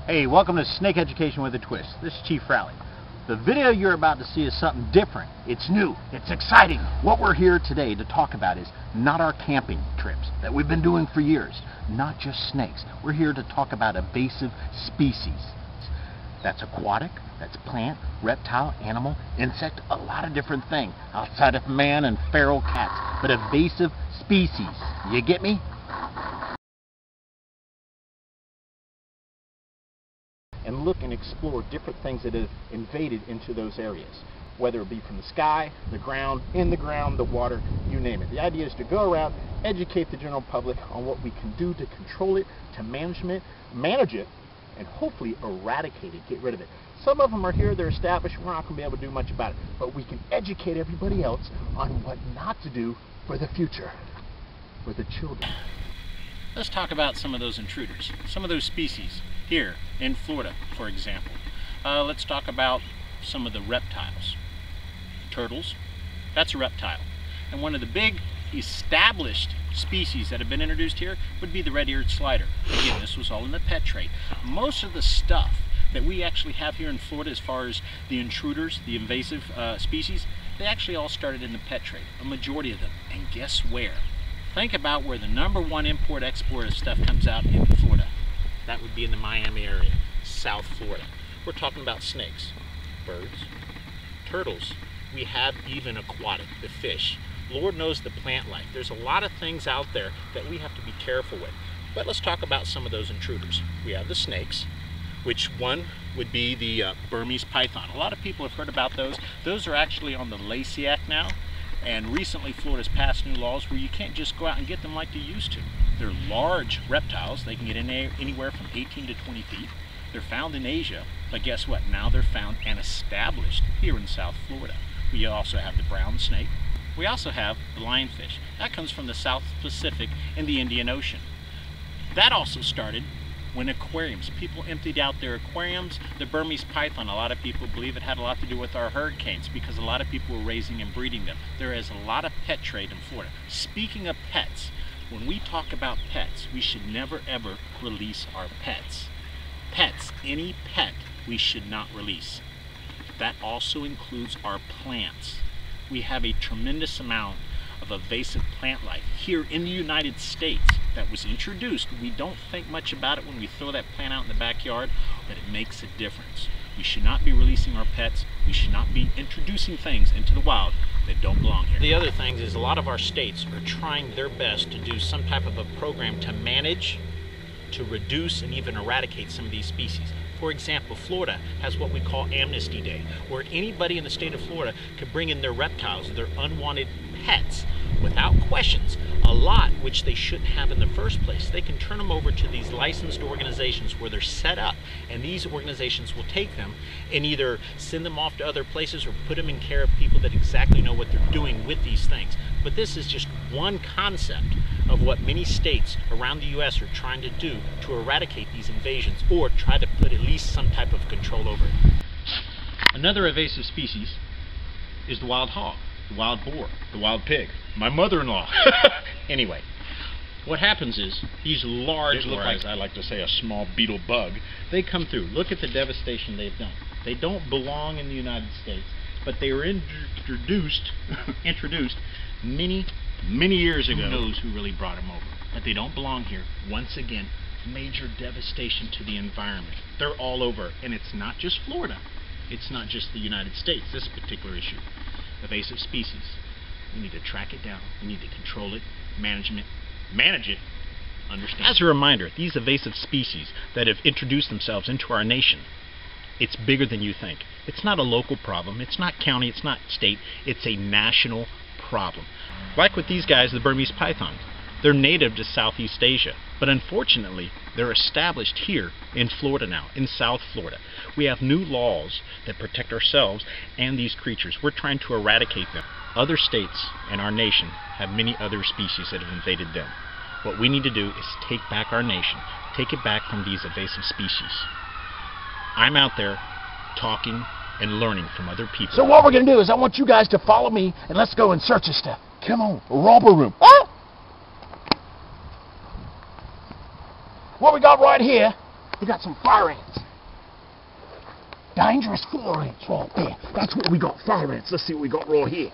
Hey, welcome to Snake Education with a Twist. This is Chief Rowley. The video you're about to see is something different. It's new. It's exciting. What we're here today to talk about is not our camping trips that we've been doing for years. Not just snakes. We're here to talk about invasive species. That's aquatic, that's plant, reptile, animal, insect, a lot of different things outside of man and feral cats. But invasive species. You get me? And look and explore different things that have invaded into those areas, whether it be from the sky, the ground, in the ground, the water, you name it. The idea is to go around, educate the general public on what we can do to control it, to manage it, and hopefully eradicate it, get rid of it. Some of them are here, they're established, we're not going to be able to do much about it, but we can educate everybody else on what not to do for the future, for the children. Let's talk about some of those intruders, some of those species here in Florida, for example. Let's talk about some of the reptiles. Turtles, that's a reptile. And one of the big established species that have been introduced here would be the red-eared slider. Again, this was all in the pet trade. Most of the stuff that we actually have here in Florida as far as the intruders, the invasive species, they actually all started in the pet trade, a majority of them. And guess where? Think about where the #1 import-export of stuff comes out in Florida. That would be in the Miami area, South Florida. We're talking about snakes, birds, turtles. We have even aquatic, the fish. Lord knows the plant life. There's a lot of things out there that we have to be careful with. But let's talk about some of those intruders. We have the snakes, which one would be the Burmese python. A lot of people have heard about those. Those are actually on the Lacey Act now. And recently Florida's passed new laws where you can't just go out and get them like you used to. They're large reptiles. They can get in anywhere from 18 to 20 feet. They're found in Asia, but guess what? Now they're found and established here in South Florida. We also have the brown snake. We also have the lionfish. That comes from the South Pacific and the Indian Ocean. That also started when aquariums, people emptied out their aquariums. The Burmese python, a lot of people believe it had a lot to do with our hurricanes because a lot of people were raising and breeding them. There is a lot of pet trade in Florida. Speaking of pets, when we talk about pets, we should never ever release our pets. Pets, any pet, we should not release. That also includes our plants. We have a tremendous amount of invasive plant life here in the United States that was introduced. We don't think much about it when we throw that plant out in the backyard, but it makes a difference. We should not be releasing our pets. We should not be introducing things into the wild that don't belong here. The other thing is a lot of our states are trying their best to do some type of a program to manage, to reduce, and even eradicate some of these species. For example, Florida has what we call Amnesty Day, where anybody in the state of Florida could bring in their reptiles, their unwanted pets, without questions, a lot which they shouldn't have in the first place. They can turn them over to these licensed organizations where they're set up, and these organizations will take them and either send them off to other places or put them in care of people that exactly know what they're doing with these things. But this is just one concept of what many states around the U.S. are trying to do to eradicate these invasions or try to put at least some type of control over it. Another invasive species is the wild hog, the wild boar, the wild pig, my mother-in-law. Anyway, what happens is these large, look like, I like to say, a small beetle bug, they come through. Look at the devastation they've done. They don't belong in the United States, but they were introduced many years ago. Who knows who really brought them over? But they don't belong here. Once again, major devastation to the environment. They're all over, and it's not just Florida. It's not just the United States, this particular issue. Invasive species. We need to track it down. We need to control it, manage it, understand. As a reminder, these invasive species that have introduced themselves into our nation, it's bigger than you think. It's not a local problem. It's not county. It's not state. It's a national problem. Like with these guys, the Burmese python. They're native to Southeast Asia, but unfortunately, they're established here in Florida now, in South Florida. We have new laws that protect ourselves and these creatures. We're trying to eradicate them. Other states and our nation have many other species that have invaded them. What we need to do is take back our nation, take it back from these invasive species. I'm out there talking and learning from other people. So what we're going to do is I want you guys to follow me and let's go and search this stuff. Come on, romper room. Ah! What we got right here We got some fire ants. Dangerous fire ants right there. That's what we got, fire ants. Let's see what we got right here.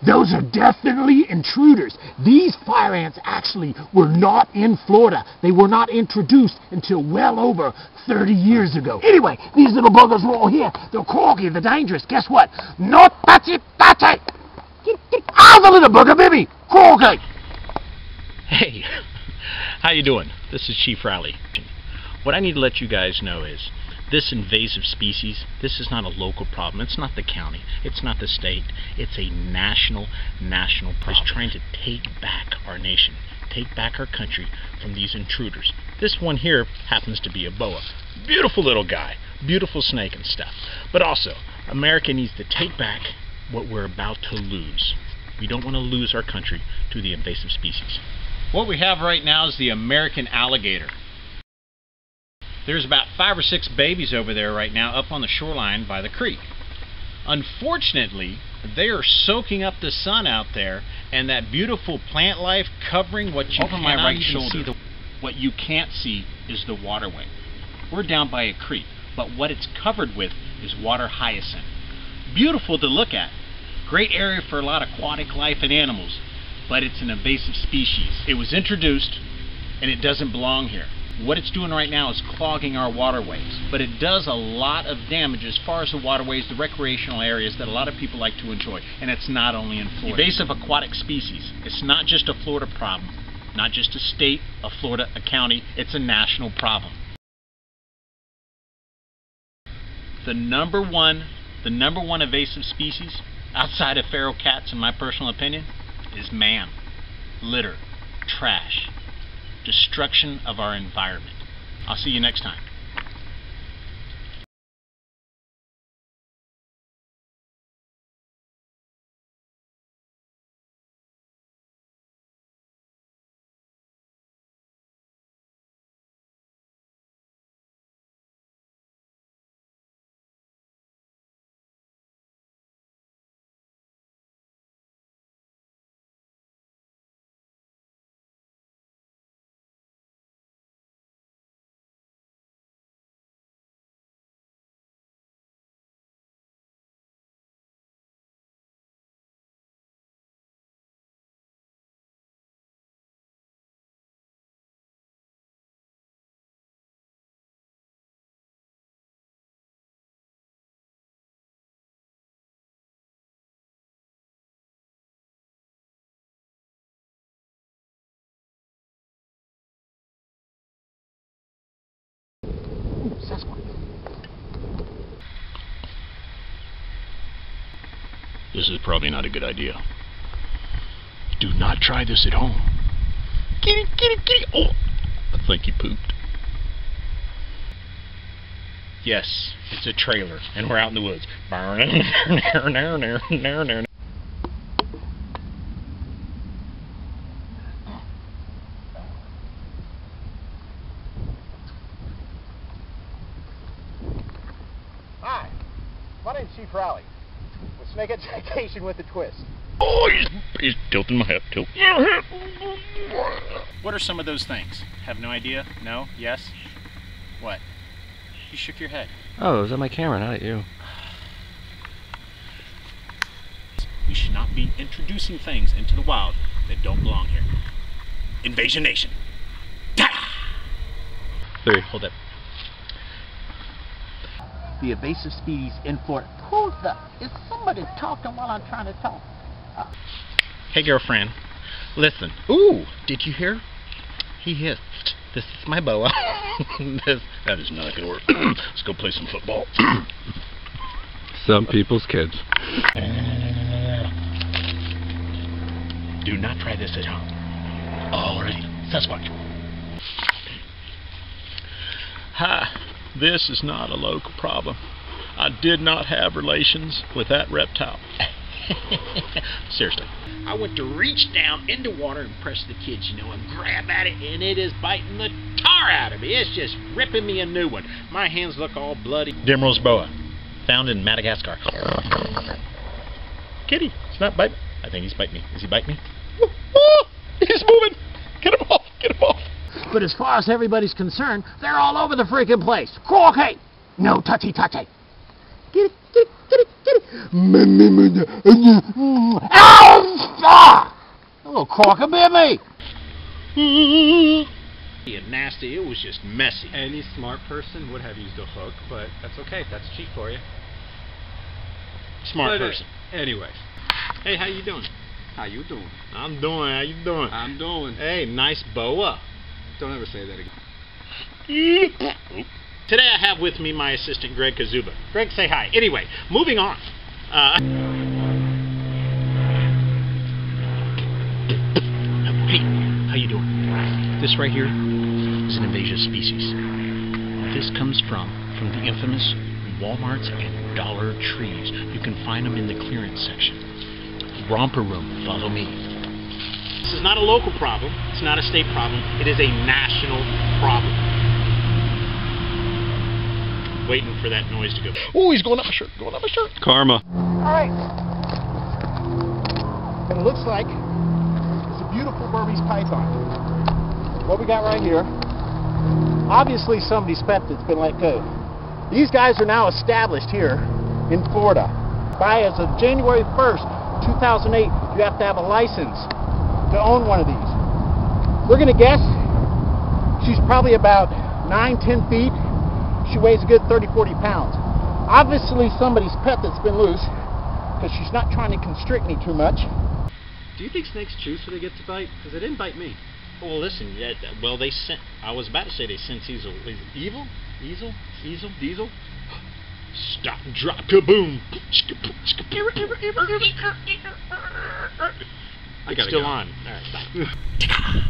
Those are definitely intruders. These fire ants actually were not in Florida. They were not introduced until well over 30 years ago. Anyway, these little buggers right here, they're corky, they're dangerous. Guess what? Not touchy. Ah, the little bugger, baby! Corky! Hey, how you doing? This is Chief Rowley. What I need to let you guys know is this invasive species, this is not a local problem. It's not the county. It's not the state. It's a national problem. It's trying to take back our nation, take back our country from these intruders. This one here happens to be a boa. Beautiful little guy, beautiful snake and stuff. But also, America needs to take back what we're about to lose. We don't want to lose our country to the invasive species. What we have right now is the American alligator. There's about 5 or 6 babies over there right now up on the shoreline by the creek. Unfortunately, they are soaking up the sun out there, and that beautiful plant life covering what you Over my right shoulder. What you can't see is the waterway. We're down by a creek, but what it's covered with is water hyacinth. Beautiful to look at. Great area for a lot of aquatic life and animals, but it's an invasive species. It was introduced, and it doesn't belong here. What it's doing right now is clogging our waterways, but it does a lot of damage as far as the waterways, the recreational areas that a lot of people like to enjoy, and it's not only in Florida. Invasive aquatic species, it's not just a Florida problem, not just a state, a Florida, a county, it's a national problem. The number one invasive species, outside of feral cats in my personal opinion, is man. Litter, trash, destruction of our environment. I'll see you next time. This is probably not a good idea. Do not try this at home. Kitty, kitty, kitty. Oh, I think he pooped. Yes, it's a trailer, and we're out in the woods. Hi, my name's Chief Rowley, with Snake Education with a Twist. Oh, he's tilting my head. Tilt. What are some of those things? Have no idea? No? Yes? What? You shook your head. Oh, it was on my camera, not at you. We should not be introducing things into the wild that don't belong here. Invasion Nation. Three. Hold up. The invasive species in Florida. Who's the? Is somebody talking while I'm trying to talk? Hey, girlfriend. Listen. Ooh, did you hear? He hissed. This is my boa. That is not going to work. Let's go play some football. Some people's kids. Do not try this at home. Alrighty. Sasquatch. Hi. This is not a local problem. I did not have relations with that reptile. Seriously. I went to reach down into water and press the kids, and grab at it, and it is biting the tar out of me. It's just ripping me a new one. My hands look all bloody. Demeral's boa, found in Madagascar. Kitty, it's not biting. I think he's biting me. Is he biting me? He's moving. Get him off. Get him off. But as far as everybody's concerned, they're all over the freaking place. Croquet! No touchy-touchy. Get it, get it, get it, get it. Ow! A little croaker bit me. And nasty, it was just messy. Any smart person would have used a hook, but that's okay. That's cheap for you. Smart person. Anyways. Hey, how you doing? How you doing? I'm doing. How you doing? I'm doing. Hey, nice boa. Don't ever say that again. Today I have with me my assistant Greg Kazuba. Greg, say hi. Anyway, moving on. Hey, how you doing? This right here is an invasive species. This comes from the infamous Walmarts and Dollar Trees. You can find them in the clearance section. Romper room, follow me. This is not a local problem. It's not a state problem. It is a national problem. Waiting for that noise to go. Oh, he's going up my shirt. Going up my shirt. Karma. All right. What it looks like is a beautiful Burmese python. What we got right here, obviously somebody's pet that's been let go. These guys are now established here in Florida. By as of January 1st, 2008, you have to have a license to own one of these. We're going to guess she's probably about 9-10 feet. She weighs a good 30-40 pounds. Obviously somebody's pet that's been loose because she's not trying to constrict me too much. Do you think snakes choose who they get to bite? Because they didn't bite me. Well, listen. Well, they sent. I was about to say they sense evil. Evil? Diesel? Stop, drop, kaboom. I gotta Still go. on. All right, bye.